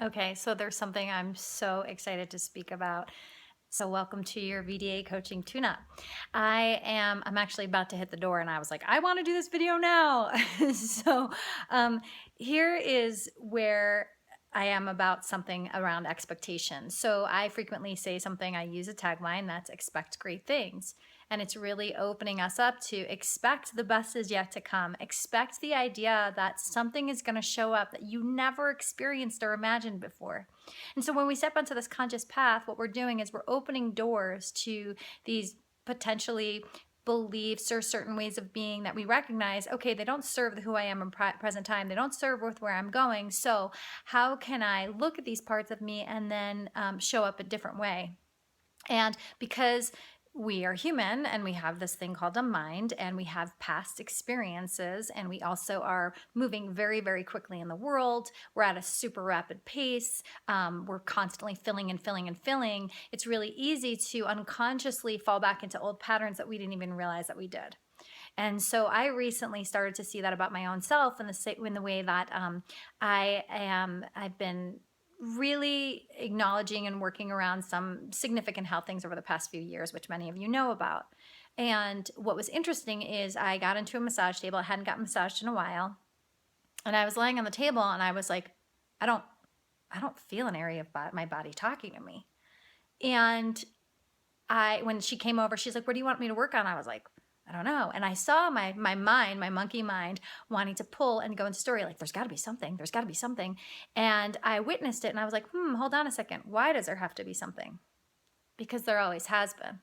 Okay, so there's something I'm so excited to speak about. So welcome to your VDA coaching tune-up. I'm actually about to hit the door and I was like, I want to do this video now. so um, Here is where I am about something around expectations. So I frequently say something, I use a tagline that's expect great things. And it's really opening us up to expect the best is yet to come. Expect the idea that something is going to show up that you never experienced or imagined before. And so when we step onto this conscious path, what we're doing is we're opening doors to these potentially beliefs or certain ways of being that we recognize, okay, they don't serve who I am in present time. They don't serve with where I'm going. So how can I look at these parts of me and then show up a different way? And because we are human and we have this thing called a mind and we have past experiences and we also are moving very, very quickly in the world. We're at a super rapid pace. We're constantly filling and filling and filling. It's really easy to unconsciously fall back into old patterns that we didn't even realize that we did. And so I recently started to see that about my own self in the way that I've been really acknowledging and working around some significant health things over the past few years, which many of you know about. And what was interesting is I got into a massage table. I hadn't gotten massaged in a while. And I was lying on the table and I was like, I don't feel an area of my body talking to me. And when she came over, she's like, what do you want me to work on? I was like, I don't know. And I saw my mind, my monkey mind, wanting to pull and go into story, like, there's got to be something. There's got to be something. And I witnessed it and I was like, hold on a second. Why does there have to be something? Because there always has been.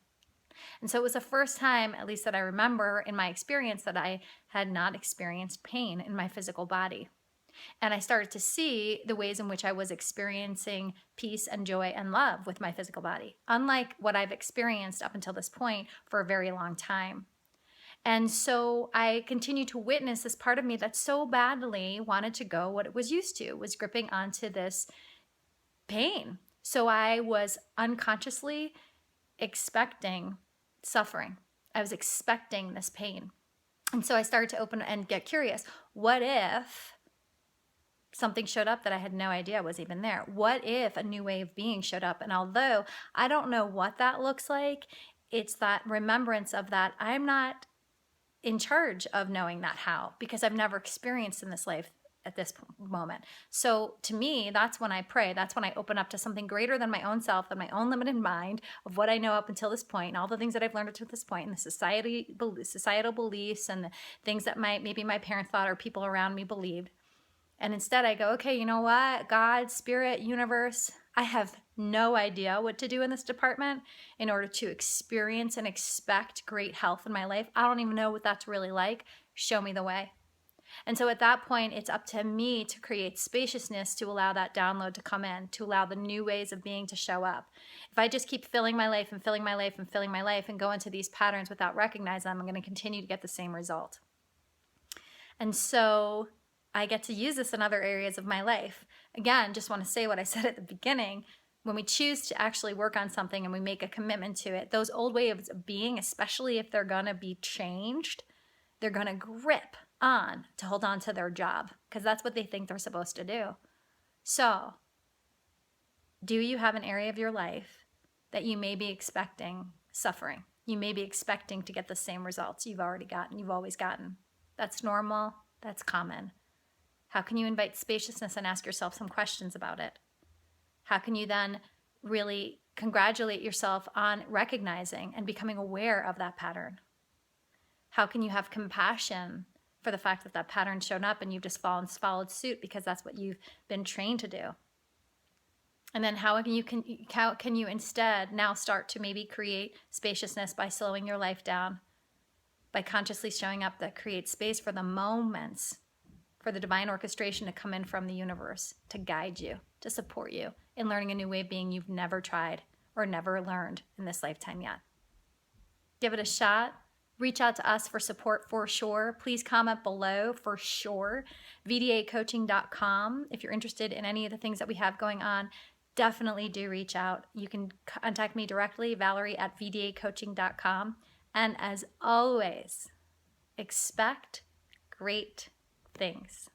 And so it was the first time, at least that I remember in my experience, that I had not experienced pain in my physical body. And I started to see the ways in which I was experiencing peace and joy and love with my physical body, unlike what I've experienced up until this point for a very long time. And so I continue to witness this part of me that so badly wanted to go what it was used to, was gripping onto this pain. So I was unconsciously expecting suffering. I was expecting this pain. And so I started to open and get curious. What if something showed up that I had no idea was even there? What if a new way of being showed up? And although I don't know what that looks like, it's that remembrance of that I'm not in charge of knowing that how, because I've never experienced in this life at this moment. So to me, that's when I pray. That's when I open up to something greater than my own self, than my own limited mind of what I know up until this point and all the things that I've learned up to this point and the societal beliefs and the things that maybe my parents thought or people around me believed. And instead I go, okay, you know what? God, spirit, universe, I have no idea what to do in this department in order to experience and expect great health in my life. I don't even know what that's really like. Show me the way. And so at that point, it's up to me to create spaciousness to allow that download to come in, to allow the new ways of being to show up. If I just keep filling my life and filling my life and filling my life and go into these patterns without recognizing them, I'm going to continue to get the same result. And so I get to use this in other areas of my life. Again, just want to say what I said at the beginning. When we choose to actually work on something and we make a commitment to it, those old ways of being, especially if they're going to be changed, they're going to grip on to hold on to their job because that's what they think they're supposed to do. So, do you have an area of your life that you may be expecting suffering? You may be expecting to get the same results you've always gotten. That's normal. That's common. How can you invite spaciousness and ask yourself some questions about it? How can you then really congratulate yourself on recognizing and becoming aware of that pattern? How can you have compassion for the fact that that pattern showed up and you've just followed suit because that's what you've been trained to do? And then how can you instead now start to maybe create spaciousness by slowing your life down, by consciously showing up that creates space for the moments, for the divine orchestration to come in from the universe, to guide you, to support you in learning a new way of being you've never tried or never learned in this lifetime yet. Give it a shot. Reach out to us for support for sure. Please comment below for sure. VDAcoaching.com. If you're interested in any of the things that we have going on, definitely do reach out. You can contact me directly, Valerie@VDAcoaching.com. And as always, expect great things.